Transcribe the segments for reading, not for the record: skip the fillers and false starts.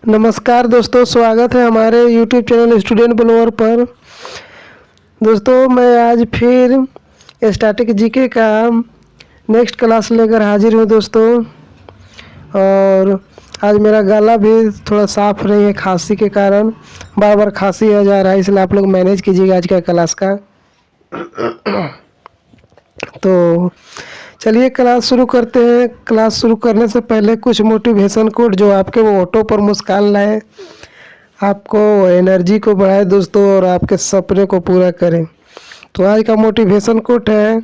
नमस्कार दोस्तों, स्वागत है हमारे YouTube चैनल स्टूडेंट ब्लोअर पर। दोस्तों, मैं आज फिर स्टैटिक जीके का नेक्स्ट क्लास लेकर हाजिर हूँ दोस्तों। और आज मेरा गला भी थोड़ा साफ नहीं है, खांसी के कारण बार बार खांसी आ जा रहा है, इसलिए आप लोग मैनेज कीजिएगा आज का क्लास का। तो चलिए क्लास शुरू करते हैं। क्लास शुरू करने से पहले कुछ मोटिवेशन कोड जो आपके वो ऑटो पर मुस्कान लाए, आपको एनर्जी को बढ़ाए दोस्तों, और आपके सपने को पूरा करें। तो आज का मोटिवेशन कोड है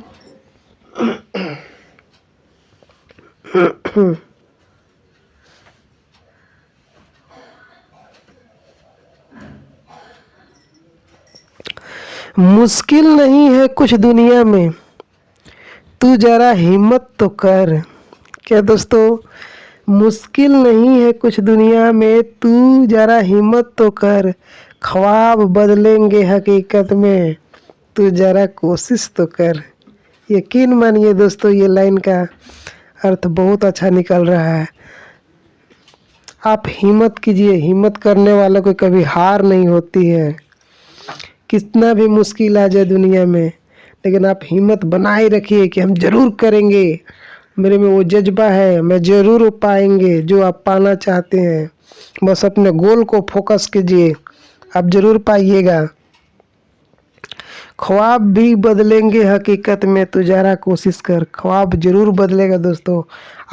मुश्किल नहीं है कुछ दुनिया में, तू जरा हिम्मत तो कर। क्या दोस्तों, मुश्किल नहीं है कुछ दुनिया में, तू जरा हिम्मत तो कर। ख्वाब बदलेंगे हकीकत में, तू जरा कोशिश तो कर। यकीन मानिए दोस्तों, ये लाइन का अर्थ बहुत अच्छा निकल रहा है। आप हिम्मत कीजिए, हिम्मत करने वालों को कभी हार नहीं होती है। कितना भी मुश्किल आ जाए दुनिया में, लेकिन आप हिम्मत बनाए रखिए कि हम ज़रूर करेंगे। मेरे में वो जज्बा है, मैं ज़रूर पाएंगे जो आप पाना चाहते हैं। बस अपने गोल को फोकस कीजिए, आप ज़रूर पाइएगा। ख्वाब भी बदलेंगे हकीकत में, तो ज़रा कोशिश कर। ख्वाब ज़रूर बदलेगा दोस्तों।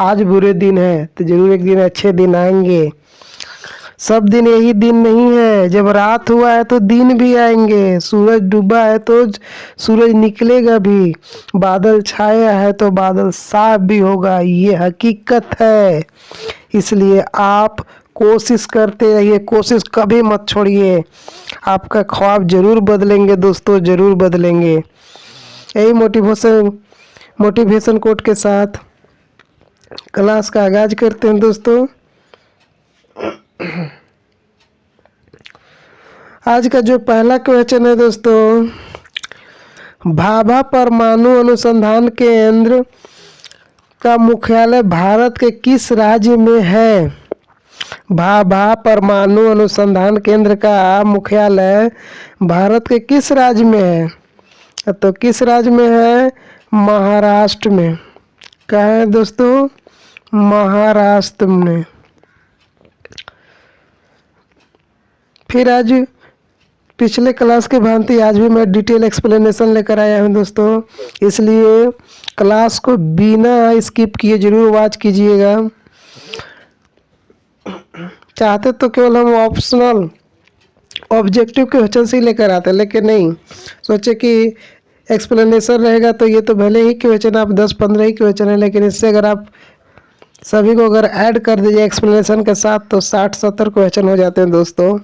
आज बुरे दिन है तो ज़रूर एक दिन अच्छे दिन आएंगे। सब दिन यही दिन नहीं है, जब रात हुआ है तो दिन भी आएंगे। सूरज डूबा है तो सूरज निकलेगा भी। बादल छाया है तो बादल साफ भी होगा, ये हकीकत है। इसलिए आप कोशिश करते रहिए, कोशिश कभी मत छोड़िए। आपका ख्वाब जरूर बदलेंगे दोस्तों, जरूर बदलेंगे। यही मोटिवेशन कोट के साथ क्लास का आगाज करते हैं दोस्तों। आज का जो पहला क्वेश्चन है दोस्तों, भाभा परमाणु अनुसंधान केंद्र का मुख्यालय भारत के किस राज्य में है? भाभा परमाणु अनुसंधान केंद्र का मुख्यालय भारत के किस राज्य में है? तो किस राज्य में है? महाराष्ट्र में। कहाँ है दोस्तों? महाराष्ट्र में। फिर आज पिछले क्लास की भांति आज भी मैं डिटेल एक्सप्लेनेशन लेकर आया हूँ दोस्तों, इसलिए क्लास को बिना स्किप किए जरूर वॉच कीजिएगा। चाहते तो केवल हम ऑप्शनल ऑब्जेक्टिव क्वेश्चन ही लेकर आते, लेकिन नहीं, सोचे कि एक्सप्लेनेशन रहेगा तो ये तो भले ही क्वेश्चन आप 10-15 ही क्वेश्चन है, लेकिन इससे अगर आप सभी को अगर ऐड कर दीजिए एक्सप्लेनेशन के साथ तो 60-70 क्वेश्चन हो जाते हैं दोस्तों।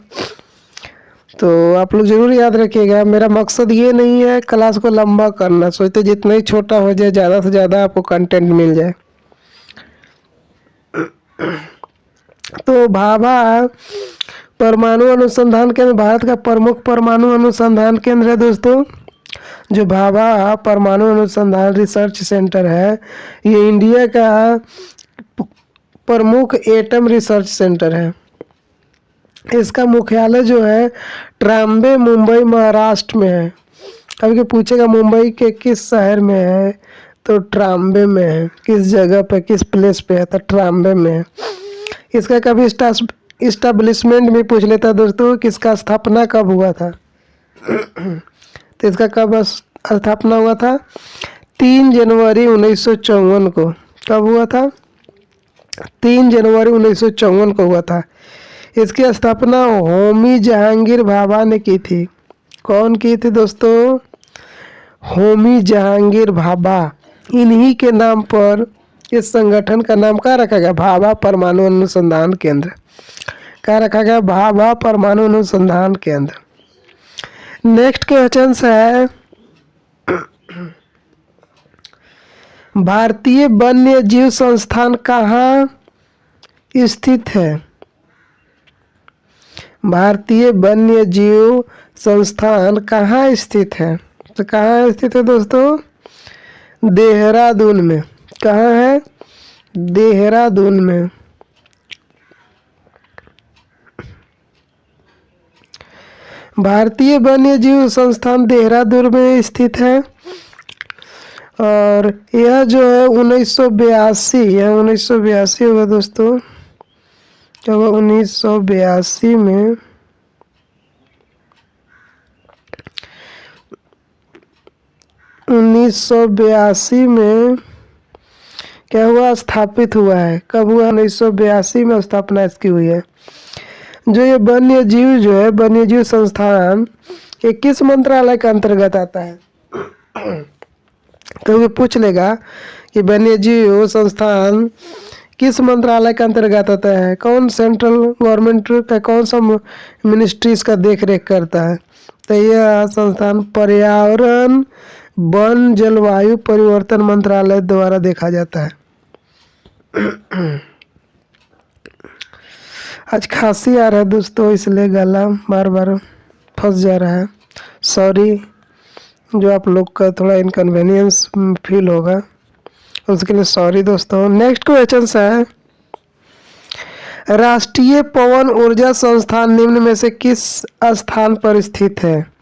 तो आप लोग ज़रूर याद रखिएगा, मेरा मकसद ये नहीं है क्लास को लंबा करना। सोचते जितना ही छोटा हो जाए, ज़्यादा से ज़्यादा आपको कंटेंट मिल जाए। तो भाभा परमाणु अनुसंधान केंद्र भारत का प्रमुख परमाणु अनुसंधान केंद्र है दोस्तों। जो भाभा परमाणु अनुसंधान रिसर्च सेंटर है, ये इंडिया का प्रमुख एटम रिसर्च सेंटर है। इसका मुख्यालय जो है ट्राम्बे, मुंबई, महाराष्ट्र में है। कभी पूछेगा मुंबई के किस शहर में है, तो ट्राम्बे में है। किस जगह पे, किस प्लेस पे है, तो ट्राम्बे में है। इसका कभी इस्टेब्लिशमेंट भी पूछ लेता दोस्तों, किसका स्थापना कब हुआ था। तो इसका कब स्थापना हुआ था? 3 जनवरी 1954 को। कब हुआ था? 3 जनवरी 1954 को हुआ था। इसकी स्थापना होमी जहांगीर भाभा ने की थी। कौन की थी दोस्तों? होमी जहांगीर भाभा। इन्हीं के नाम पर इस संगठन का नाम क्या रखा गया? भाभा परमाणु अनुसंधान केंद्र। क्या रखा गया? भाभा परमाणु अनुसंधान केंद्र। नेक्स्ट क्वेश्चन है, भारतीय वन्य जीव संस्थान कहाँ स्थित है? भारतीय वन्य जीव संस्थान कहाँ स्थित है? तो कहाँ स्थित है दोस्तों? देहरादून में। कहाँ है? देहरादून में। भारतीय वन्य जीव संस्थान देहरादून में स्थित है और यह जो है 1982, यह 1982 होगा दोस्तों, जब 1982 में 1982 में क्या हुआ, स्थापित हुआ है। कब हुआ, 1982 में स्थापना इसकी हुई है। जो ये वन्य जीव जो है, वन्य जीव संस्थान, ये किस मंत्रालय के अंतर्गत आता है? तो ये पूछ लेगा कि वन्य जीव संस्थान किस मंत्रालय के अंतर्गत आता है, कौन सेंट्रल गवर्नमेंट का कौन सा मिनिस्ट्री इसका देख रेख करता है? तो यह संस्थान पर्यावरण वन जलवायु परिवर्तन मंत्रालय द्वारा देखा जाता है। आज खांसी आ रहा है दोस्तों, इसलिए गला बार बार फंस जा रहा है। सॉरी, जो आप लोग का थोड़ा इनकन्वीनियंस फील होगा उसके लिए सॉरी दोस्तों। नेक्स्ट क्वेश्चन है, राष्ट्रीय पवन ऊर्जा संस्थान निम्न में से किस स्थान पर स्थित है?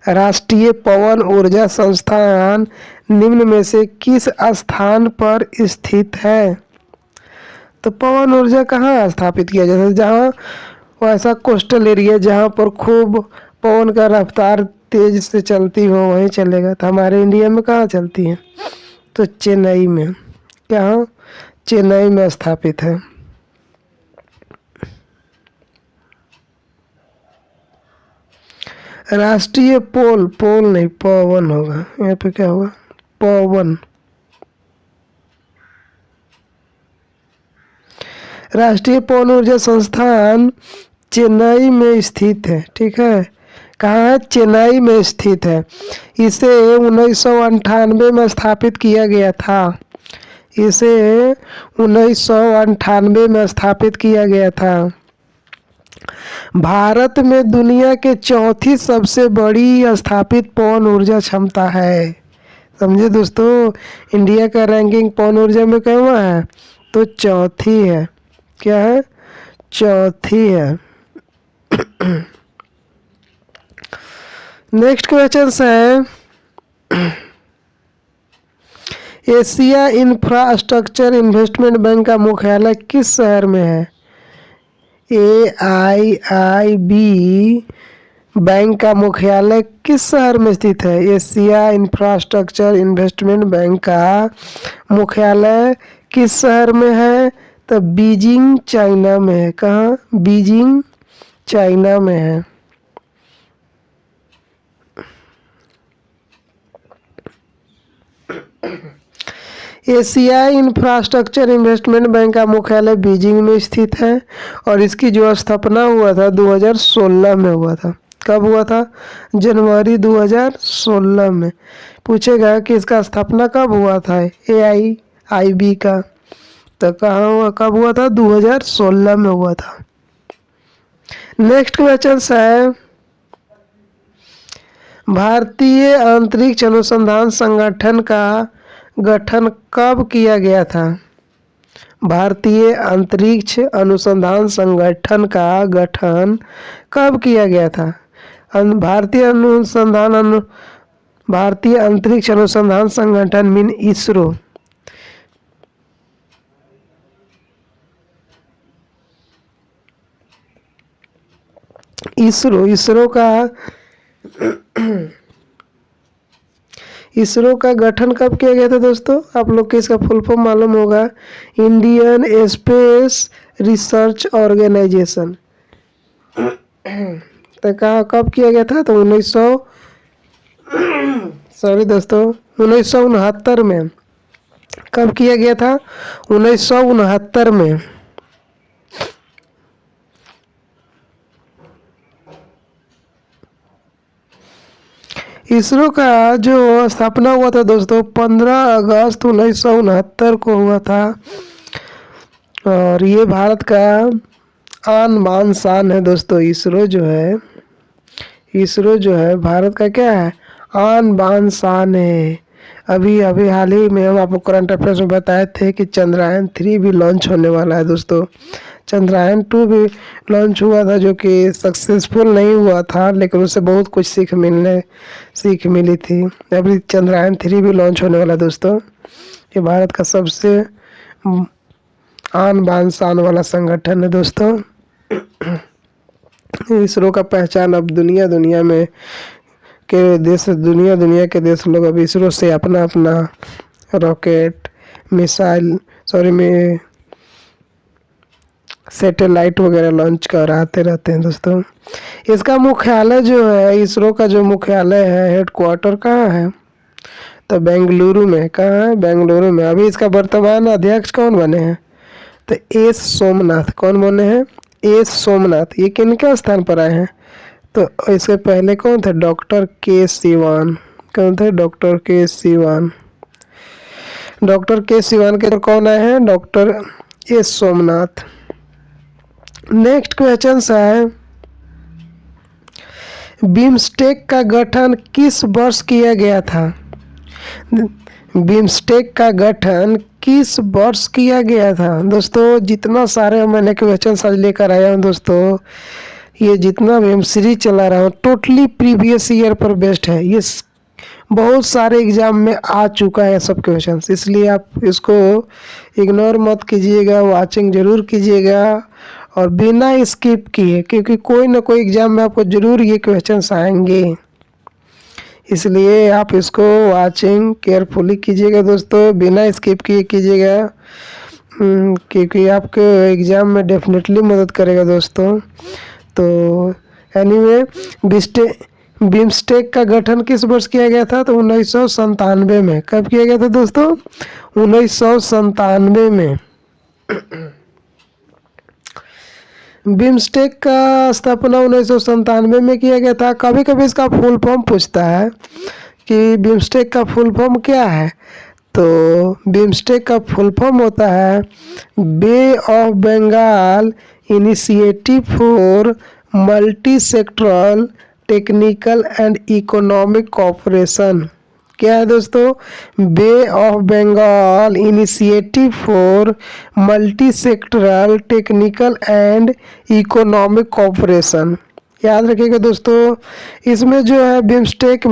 राष्ट्रीय पवन ऊर्जा संस्थान निम्न में से किस स्थान पर स्थित है? तो पवन ऊर्जा कहाँ स्थापित किया जाता है? जहाँ वैसा कोस्टल एरिया जहाँ पर खूब पवन का रफ्तार तेज से चलती हो वहीं चलेगा। तो हमारे इंडिया में कहाँ चलती है? तो चेन्नई में। कहाँ? चेन्नई में स्थापित है। राष्ट्रीय पोल, पोल नहीं पवन होगा, यहाँ पे क्या होगा, पवन। राष्ट्रीय पवन ऊर्जा संस्थान चेन्नई में स्थित है। ठीक है, कहाँ है? चेन्नई में स्थित है। इसे 1998 में स्थापित किया गया था। इसे 1998 में स्थापित किया गया था। भारत में दुनिया के चौथी सबसे बड़ी स्थापित पवन ऊर्जा क्षमता है। समझे दोस्तों, इंडिया का रैंकिंग पवन ऊर्जा में क्या है? तो चौथी है। क्या है? चौथी है। नेक्स्ट क्वेश्चन है, एशिया इंफ्रास्ट्रक्चर इन्वेस्टमेंट बैंक का मुख्यालय किस शहर में है? AIIB बैंक का मुख्यालय किस शहर में स्थित है? एशिया इंफ्रास्ट्रक्चर इन्वेस्टमेंट बैंक का मुख्यालय किस शहर में है? तो बीजिंग चाइना में है। कहाँ? बीजिंग चाइना में है। एशियाई इंफ्रास्ट्रक्चर इन्वेस्टमेंट बैंक का मुख्यालय बीजिंग में स्थित है और इसकी जो स्थापना हुआ था 2016 में हुआ था। कब हुआ था? जनवरी 2016 में। पूछेगा कि इसका स्थापना कब हुआ था AIIB का, तो कहाँ हुआ, कब हुआ था? 2016 में हुआ था। नेक्स्ट क्वेश्चन है, भारतीय अंतरिक्ष अनुसंधान संगठन का गठन कब किया गया था? भारतीय अंतरिक्ष अनुसंधान संगठन का गठन कब किया गया था? भारतीय अंतरिक्ष अनुसंधान संगठन मीन इसरो। इसरो का गठन कब किया गया था दोस्तों? आप लोग को इसका फुल फॉर्म मालूम होगा, इंडियन स्पेस रिसर्च ऑर्गेनाइजेशन। तो कब किया गया था? तो 1969 में। कब किया गया था? 1969 में। इसरो का जो स्थापना हुआ था दोस्तों 15 अगस्त 1969 को हुआ था और ये भारत का आन बान शान है दोस्तों। इसरो जो है भारत का क्या है? आन बान शान है। अभी हाल ही में हम आपको करंट अफेयर्स में बताए थे कि चंद्रयान 3 भी लॉन्च होने वाला है दोस्तों। चंद्रयान 2 भी लॉन्च हुआ था, जो कि सक्सेसफुल नहीं हुआ था, लेकिन उससे बहुत कुछ सीख मिली थी। अभी चंद्रयान 3 भी लॉन्च होने वाला है दोस्तों। ये भारत का सबसे आन बान शान वाला संगठन है दोस्तों। इसरो का पहचान अब दुनिया में दुनिया के देश लोग अब इसरो से अपना अपना रॉकेट, मिसाइल में सैटेलाइट वगैरह लॉन्च कराते रहते हैं दोस्तों। इसका मुख्यालय जो है, इसरो का जो मुख्यालय है, हेडक्वार्टर कहाँ है? तो बेंगलुरु में। कहाँ है? बेंगलुरु में। अभी इसका वर्तमान अध्यक्ष कौन बने हैं? तो एस सोमनाथ। कौन बने हैं? एस सोमनाथ। ये किनके स्थान पर आए हैं? तो इसके पहले कौन थे? डॉक्टर के सिवान। कौन थे? डॉक्टर के सिवान। डॉक्टर के सिवान के कौन आए हैं? Doctor S Somnath. Next question है, बिम्स्टेक का गठन किस वर्ष किया गया था? बिम्स्टेक का गठन किस वर्ष किया गया था? दोस्तों जितना सारे मैंने क्वेश्चन आज लेकर आया हूँ दोस्तों, ये जितना भी हम सीरीज चला रहा हूँ टोटली प्रीवियस ईयर पर बेस्ड है। ये बहुत सारे एग्जाम में आ चुका है सब क्वेश्चंस, इसलिए आप इसको इग्नोर मत कीजिएगा, वाचिंग जरूर कीजिएगा और बिना स्किप किए, क्योंकि कोई ना कोई एग्जाम में आपको जरूर ये क्वेश्चंस आएंगे। इसलिए आप इसको वाचिंग केयरफुली कीजिएगा दोस्तों, बिना स्किप किए कीजिएगा, क्योंकि आपके एग्ज़ाम में डेफिनेटली मदद करेगा दोस्तों। तो एनीवे, बिम्स्टेक का गठन किस वर्ष किया गया था? तो 1997 में। कब किया गया था दोस्तों? 1997 में। बिम्स्टेक का स्थापना 1997 में किया गया था। कभी कभी इसका फुल फॉर्म पूछता है कि बिम्स्टेक का फुल फॉर्म क्या है? तो बिम्स्टेक का फुल फॉर्म होता है Bay of Bengal initiative for multi sectoral technical and economic cooperation. क्या है दोस्तों? Bay of Bengal initiative for multi sectoral technical and economic cooperation. याद रखिएगा दोस्तों, इसमें जो है बिम्स्टेक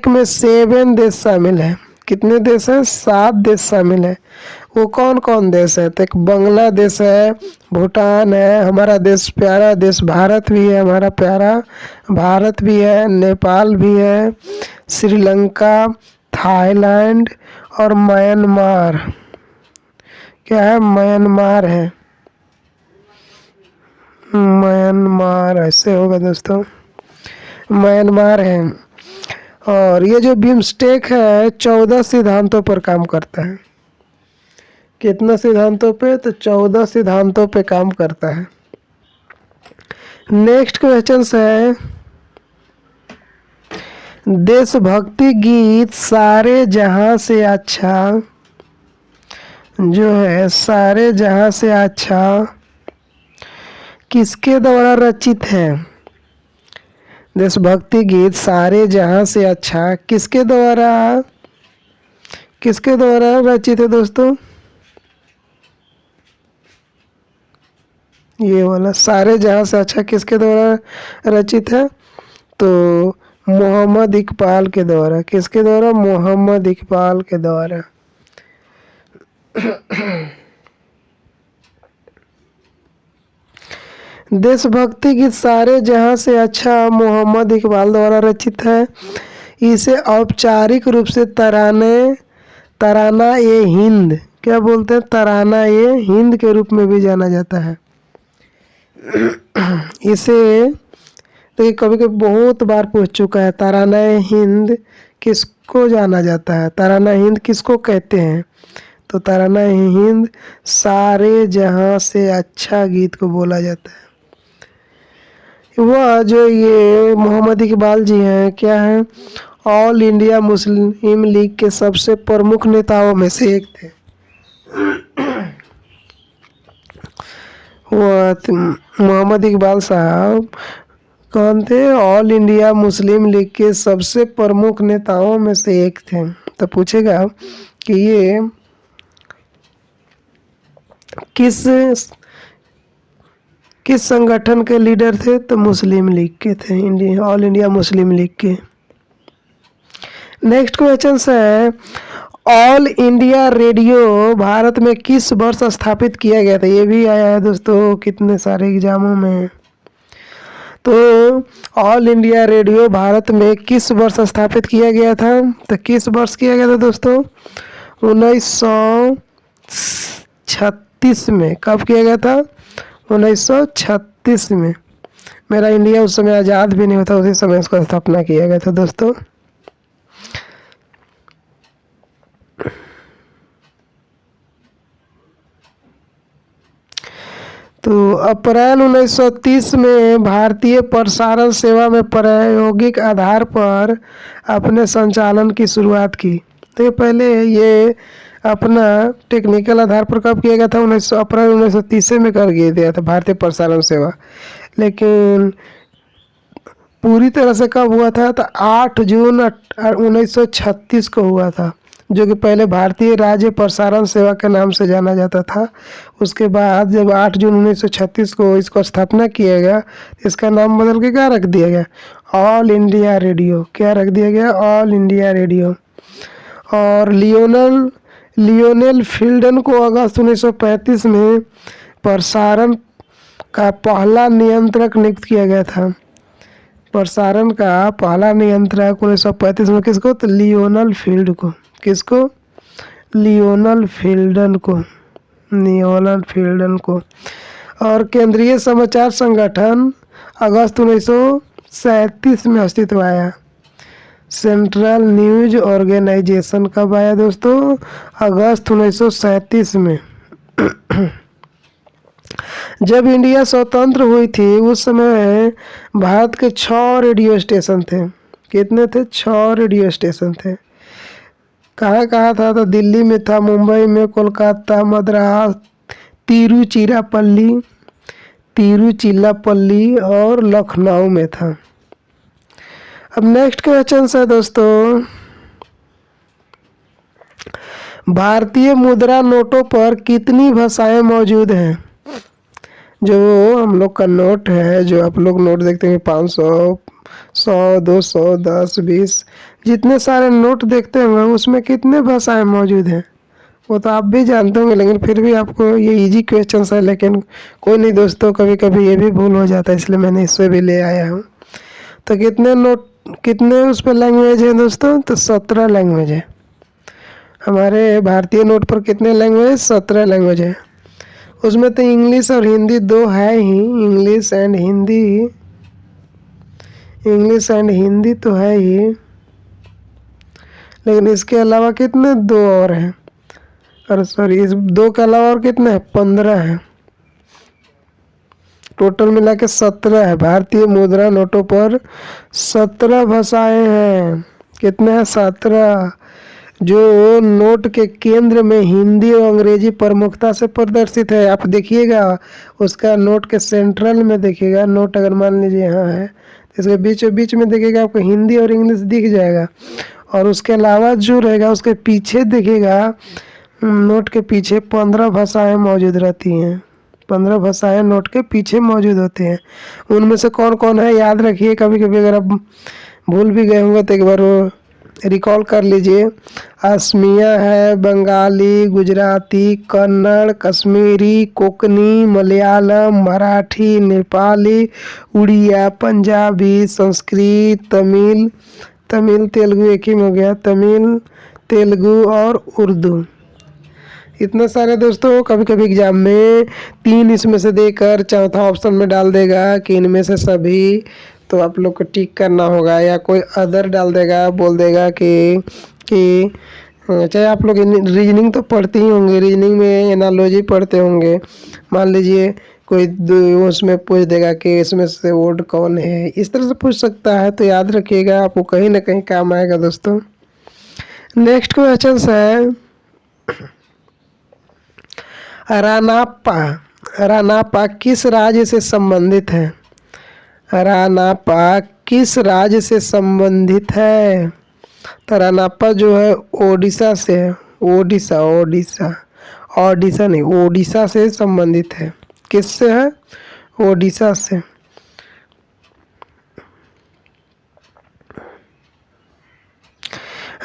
में 7 देश शामिल हैं। कितने देश हैं? 7 देश शामिल हैं। वो कौन कौन देश है? तो एक बांग्लादेश है, भूटान है, हमारा देश प्यारा देश भारत भी है, हमारा प्यारा भारत भी है, नेपाल भी है, श्रीलंका, थाईलैंड और म्यांमार। क्या है? म्यांमार है, म्यांमार ऐसे होगा दोस्तों, म्यांमार है। और ये जो बिम्स्टेक है 14 सिद्धांतों पर काम करता है। कितना सिद्धांतों पे? तो 14 सिद्धांतों पे काम करता है। नेक्स्ट क्वेश्चन है, देशभक्ति गीत सारे जहां से अच्छा जो है, सारे जहां से अच्छा किसके द्वारा रचित है? देशभक्ति गीत सारे जहां से अच्छा किसके द्वारा रचित है दोस्तों? ये वाला सारे जहां से अच्छा किसके द्वारा रचित है? तो मोहम्मद इकबाल के द्वारा। किसके द्वारा? मोहम्मद इकबाल के द्वारा। देशभक्ति गीत सारे जहां से अच्छा मोहम्मद इकबाल द्वारा रचित है। इसे औपचारिक रूप से तराना ए हिंद, क्या बोलते हैं? तराना ए हिंद के रूप में भी जाना जाता है। इसे तो कभी कभी बहुत बार पूछ चुका है, तराना ए हिंद किसको जाना जाता है? तराना हिंद किसको कहते हैं? तो तराना हिंद सारे जहां से अच्छा गीत को बोला जाता है। वह जो ये मोहम्मद इकबाल जी हैं, क्या हैं? ऑल इंडिया मुस्लिम लीग के सबसे प्रमुख नेताओं में से एक थे। मोहम्मद इकबाल साहब कौन थे? ऑल इंडिया मुस्लिम लीग के सबसे प्रमुख नेताओं में से एक थे। तो पूछेगा कि ये किस संगठन के लीडर थे? तो मुस्लिम लीग के थे, ऑल इंडिया मुस्लिम लीग के। नेक्स्ट क्वेश्चन है, ऑल इंडिया रेडियो भारत में किस वर्ष स्थापित किया गया था? ये भी आया है दोस्तों कितने सारे एग्जामों में। तो ऑल इंडिया रेडियो भारत में किस वर्ष स्थापित किया गया था? तो किस वर्ष किया गया था दोस्तों? 1936 में। कब किया गया था? 1936 में। मेरा इंडिया उस समय आज़ाद भी नहीं होता, उसी समय इसका स्थापना किया गया था दोस्तों। तो अप्रैल 1930 में भारतीय प्रसारण सेवा में प्रायोगिक आधार पर अपने संचालन की शुरुआत की। तो ये पहले ये अपना टेक्निकल आधार पर कब किया गया था? अप्रैल 1930 में कर दिया था भारतीय प्रसारण सेवा। लेकिन पूरी तरह से कब हुआ था? तो 8 जून 1936 को हुआ था, जो कि पहले भारतीय राज्य प्रसारण सेवा के नाम से जाना जाता था। उसके बाद जब 8 जून 1936 को इसको स्थापना किया गया, इसका नाम बदल के क्या रख दिया गया? All India radio. क्या रख दिया गया? All India radio. और लियोनेल फिल्डन को अगस्त 1935 में प्रसारण का पहला नियंत्रक नियुक्त किया गया था। प्रसारण का पहला नियंत्रक 1935 में किसको? तो लियोनेल फील्ड को। किसको? लियोनेल फिल्डन को। लियोनेल फिल्डन को। और केंद्रीय समाचार संगठन अगस्त 1937 में अस्तित्व आया। सेंट्रल न्यूज ऑर्गेनाइजेशन कब आया दोस्तों? अगस्त 1937 में। जब इंडिया स्वतंत्र हुई थी उस समय भारत के 6 रेडियो स्टेशन थे। कितने थे? 6 रेडियो स्टेशन थे। कहाँ कहाँ था? तो दिल्ली में था, मुंबई में, कोलकाता, मद्रास, तिरुचिरापल्ली और लखनऊ में था। अब नेक्स्ट क्वेश्चन है दोस्तों, भारतीय मुद्रा नोटों पर कितनी भाषाएं मौजूद हैं? जो हम लोग का नोट है, जो आप लोग नोट देखते हैं 500, 100, 200, 10, 20, जितने सारे नोट देखते होंगे उसमें कितने भाषाएं मौजूद हैं? वो तो आप भी जानते होंगे, लेकिन फिर भी आपको ये इजी क्वेश्चन है। लेकिन कोई नहीं दोस्तों, कभी कभी ये भी भूल हो जाता है, इसलिए मैंने इससे भी ले आया हूँ। तो कितने उस पर लैंग्वेज है दोस्तों? तो 17 लैंग्वेज है। हमारे भारतीय नोट पर कितने लैंग्वेज? 17 लैंग्वेज है। उसमें तो इंग्लिश और हिंदी 2 है ही। इंग्लिश एंड हिंदी तो है ही, लेकिन इसके अलावा कितने? 2 और हैं। अरे सॉरी, इस 2 के अलावा और कितने हैं? 15 हैं। टोटल मिला के 17 है। भारतीय मुद्रा नोटों पर 17 भाषाएं हैं। कितने हैं? 17। जो नोट के केंद्र में हिंदी और अंग्रेजी प्रमुखता से प्रदर्शित है। आप देखिएगा उसका नोट के सेंट्रल में देखिएगा, नोट अगर मान लीजिए यहाँ है, इसके बीच में देखिएगा आपको हिंदी और इंग्लिश दिख जाएगा। और उसके अलावा जो रहेगा उसके पीछे देखिएगा, नोट के पीछे 15 भाषाएं मौजूद रहती हैं। 15 भाषाएं नोट के पीछे मौजूद होती हैं। उनमें से कौन कौन है याद रखिए। कभी कभी अगर आप भूल भी गए होंगे तो एक बार वो रिकॉल कर लीजिए। असमिया है, बंगाली, गुजराती, कन्नड़, कश्मीरी, कोंकणी, मलयालम, मराठी, नेपाली, उड़िया, पंजाबी, संस्कृत, तमिल तेलुगु एक ही में हो गया, तमिल, तेलुगु और उर्दू। इतने सारे दोस्तों। कभी कभी एग्जाम में 3 इसमें से देकर चौथा ऑप्शन में डाल देगा कि इनमें से सभी, तो आप लोग को टिक करना होगा, या कोई अदर डाल देगा, बोल देगा कि चाहे आप लोग रीजनिंग तो पढ़ते ही होंगे, रीजनिंग में एनालॉजी पढ़ते होंगे। मान लीजिए कोई उसमें पूछ देगा कि इसमें से वर्ड कौन है, इस तरह से पूछ सकता है। तो याद रखिएगा, आपको कहीं ना कहीं काम आएगा दोस्तों। नेक्स्ट क्वेश्चन है, रानापा किस राज्य से संबंधित है? रानापा किस राज्य से संबंधित है? तो रानापा जो है ओडिशा से है। ओडिशा नहीं, ओडिशा से संबंधित है। किससे है? ओडिशा से।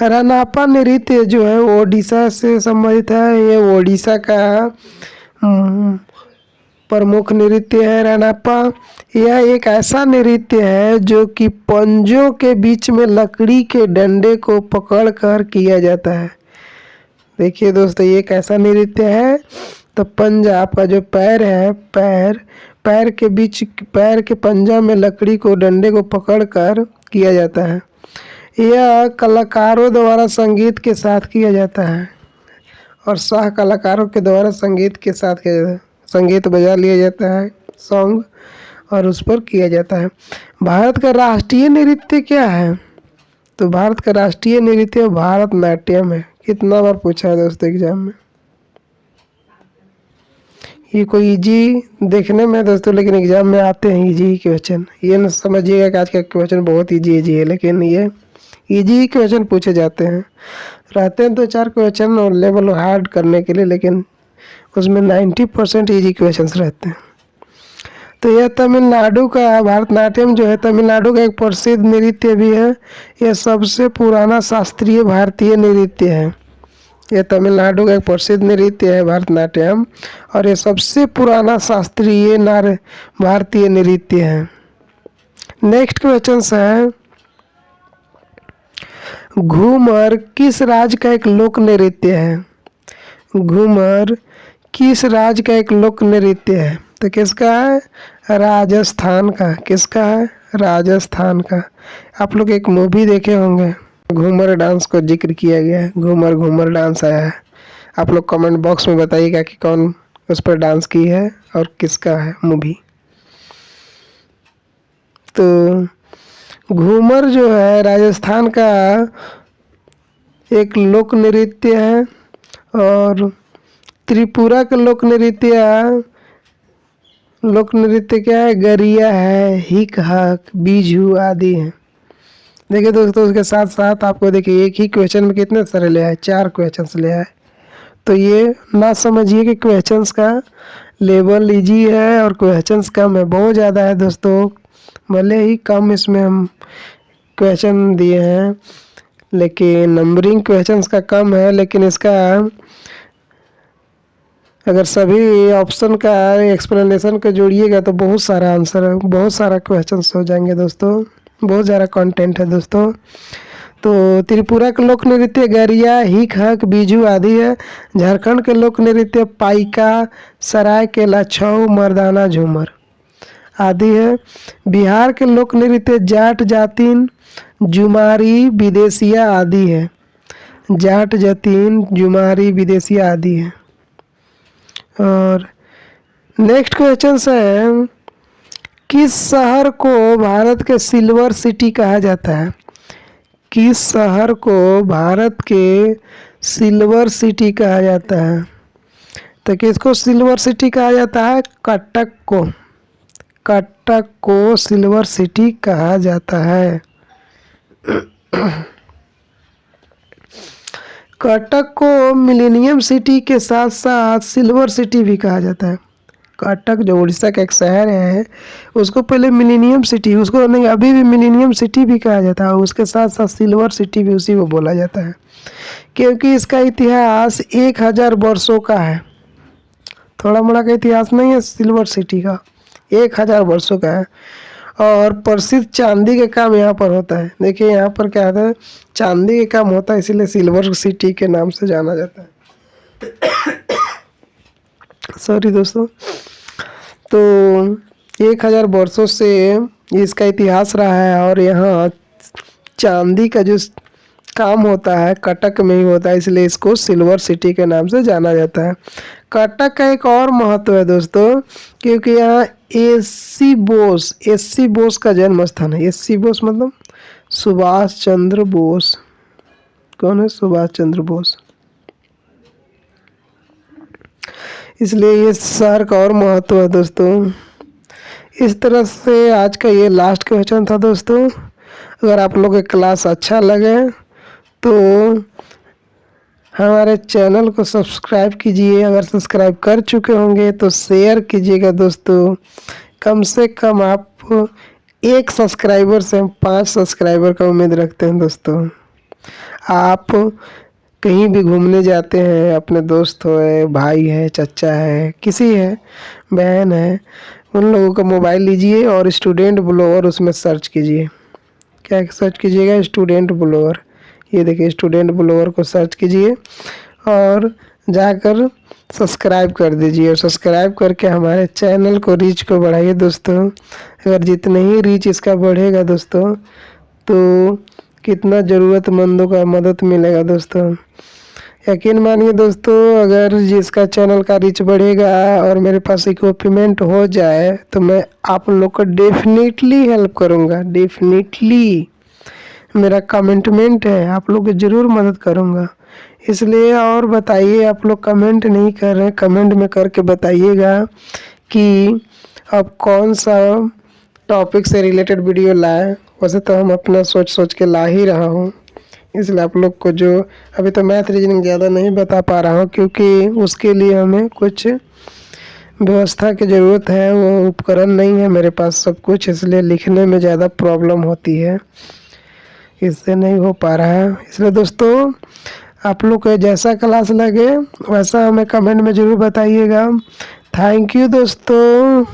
रनापा नृत्य जो है वो ओडिशा से संबंधित है। ये ओडिशा का हम्म, प्रमुख नृत्य है रनापा। यह एक ऐसा नृत्य है जो कि पंजों के बीच में लकड़ी के डंडे को पकड़कर किया जाता है। देखिए दोस्तों, ये एक ऐसा नृत्य है, तो पंजा, आपका जो पैर है, पैर के बीच, पैर के पंजा में लकड़ी को, डंडे को पकड़कर किया जाता है। यह कलाकारों द्वारा संगीत के साथ किया जाता है और सह कलाकारों के द्वारा संगीत के साथ किया जाता है। संगीत बजा लिया जाता है, सॉन्ग, और उस पर किया जाता है। भारत का राष्ट्रीय नृत्य क्या है? तो भारत का राष्ट्रीय नृत्य भारतनाट्यम है। कितना बार पूछा है दोस्तों एग्जाम में। ये कोई इजी देखने में दोस्तों, लेकिन एग्जाम में आते हैं इजी क्वेश्चन। ये न समझिएगा कि आज का क्वेश्चन बहुत इजी है, लेकिन ये इजी क्वेश्चन पूछे जाते हैं। रहते हैं 2-4 क्वेश्चन और लेवल हार्ड करने के लिए, लेकिन उसमें 90% इजी क्वेश्चंस रहते हैं। तो यह तमिलनाडु का भारतनाट्यम जो है तमिलनाडु का एक प्रसिद्ध नृत्य भी है। यह सबसे पुराना शास्त्रीय भारतीय नृत्य है। यह तमिलनाडु का एक प्रसिद्ध नृत्य है भारतनाट्यम, और यह सबसे पुराना शास्त्रीय भारतीय नृत्य है। नेक्स्ट क्वेश्चन है, घूमर किस राज्य का एक लोक नृत्य है? घूमर किस राज्य का एक लोक नृत्य है? तो किसका है? राजस्थान का। किसका है? राजस्थान का। आप लोग एक मूवी देखे होंगे, घूमर डांस को जिक्र किया गया है, घूमर घूमर डांस आया है। आप लोग कमेंट बॉक्स में बताइएगा कि कौन उस पर डांस की है और किसका है मूवी। तो घूमर जो है राजस्थान का एक लोक नृत्य है, और त्रिपुरा का लोक नृत्य क्या है? गरिया है, हिक हक, बीजू आदि है। देखिए दोस्तों, उसके साथ साथ आपको देखिए एक ही क्वेश्चन में कितने सारे ले आए, 4 क्वेश्चंस ले आए। तो ये ना समझिए कि क्वेश्चंस का लेवल इजी है और क्वेश्चंस कम है, बहुत ज़्यादा है दोस्तों। भले ही कम इसमें हम क्वेश्चन दिए हैं, लेकिन नंबरिंग क्वेश्चंस का कम है, लेकिन इसका अगर सभी ऑप्शन का एक्सप्लेनेशन को जोड़िएगा तो बहुत सारा आंसर है, बहुत सारा क्वेश्चंस हो जाएंगे दोस्तों। बहुत ज़्यादा कंटेंट है दोस्तों। तो त्रिपुरा के लोक नृत्य गरिया, हिक हक, बीजू आदि है। झारखंड के लोक नृत्य पाइका, सरायकेला, छऊ, मर्दाना, झूमर आदि है। बिहार के लोक नृत्य जाट, जातिन, जुमारी, विदेशिया आदि है। जाट, जातिन, जुमारी, विदेशिया आदि है। और नेक्स्ट क्वेश्चन है, किस शहर को भारत के सिल्वर सिटी कहा जाता है? किस शहर को भारत के सिल्वर सिटी कहा जाता है? तो किसको सिल्वर सिटी कहा जाता है? कटक को। कटक को सिल्वर सिटी कहा जाता है। कटक को मिलेनियम सिटी के साथ साथ सिल्वर सिटी भी कहा जाता है। कटक जो उड़ीसा का एक शहर है, उसको पहले मिलेनियम सिटी, उसको नहीं, अभी भी मिलेनियम सिटी भी कहा जाता है, उसके साथ साथ सिल्वर सिटी भी उसी को बोला जाता है, क्योंकि इसका इतिहास 1000 वर्षों का है। थोड़ा मोड़ा का इतिहास नहीं है सिल्वर सिटी का, 1000 वर्षों का है। और प्रसिद्ध चांदी के काम यहाँ पर होता है। देखिए यहाँ पर क्या होता है, चांदी के काम होता है, इसीलिए सिल्वर सिटी के नाम से जाना जाता है। सॉरी दोस्तों। तो 1000 वर्षों से इसका इतिहास रहा है, और यहाँ चांदी का जो काम होता है कटक में ही होता है, इसलिए इसको सिल्वर सिटी के नाम से जाना जाता है। कटक का एक और महत्व है दोस्तों, क्योंकि यहाँ एससी बोस का जन्म स्थान है। एससी बोस मतलब सुभाष चंद्र बोस। कौन है? सुभाष चंद्र बोस। इसलिए ये शहर का और महत्व है दोस्तों। इस तरह से आज का ये लास्ट क्वेश्चन था दोस्तों। अगर आप लोग के क्लास अच्छा लगे तो हमारे चैनल को सब्सक्राइब कीजिए। अगर सब्सक्राइब कर चुके होंगे तो शेयर कीजिएगा दोस्तों, कम से कम आप 1 सब्सक्राइबर से हम 5 सब्सक्राइबर का उम्मीद रखते हैं दोस्तों। आप कहीं भी घूमने जाते हैं, अपने दोस्त हो, भाई है, चाचा है, किसी है, बहन है, उन लोगों का मोबाइल लीजिए और स्टूडेंट ब्लॉगर उसमें सर्च कीजिए। क्या सर्च कीजिएगा? Student blogger. ये देखिए स्टूडेंट ब्लॉगर को सर्च कीजिए और जाकर सब्सक्राइब कर दीजिए और सब्सक्राइब करके हमारे चैनल को रीच को बढ़ाइए दोस्तों। अगर जितने ही रीच इसका बढ़ेगा दोस्तों तो कितना ज़रूरतमंदों का मदद मिलेगा दोस्तों। यकीन मानिए दोस्तों, अगर जिसका चैनल का रीच बढ़ेगा और मेरे पास इक्विपमेंट हो जाए तो मैं आप लोग को डेफिनेटली हेल्प करूँगा। डेफिनेटली मेरा कमिटमेंट है, आप लोग को ज़रूर मदद करूँगा। इसलिए और बताइए, आप लोग कमेंट नहीं कर रहे हैं, कमेंट में करके बताइएगा कि अब कौन सा टॉपिक से रिलेटेड वीडियो लाए। वैसे तो हम अपना सोच सोच के ला ही रहा हूँ, इसलिए आप लोग को जो अभी तो मैथ रीजनिंग ज़्यादा नहीं बता पा रहा हूँ क्योंकि उसके लिए हमें कुछ व्यवस्था की ज़रूरत है। वो उपकरण नहीं है मेरे पास सब कुछ, इसलिए लिखने में ज़्यादा प्रॉब्लम होती है, इससे नहीं हो पा रहा है। इसलिए दोस्तों आप लोग को जैसा क्लास लगे वैसा हमें कमेंट में ज़रूर बताइएगा। थैंक यू दोस्तों।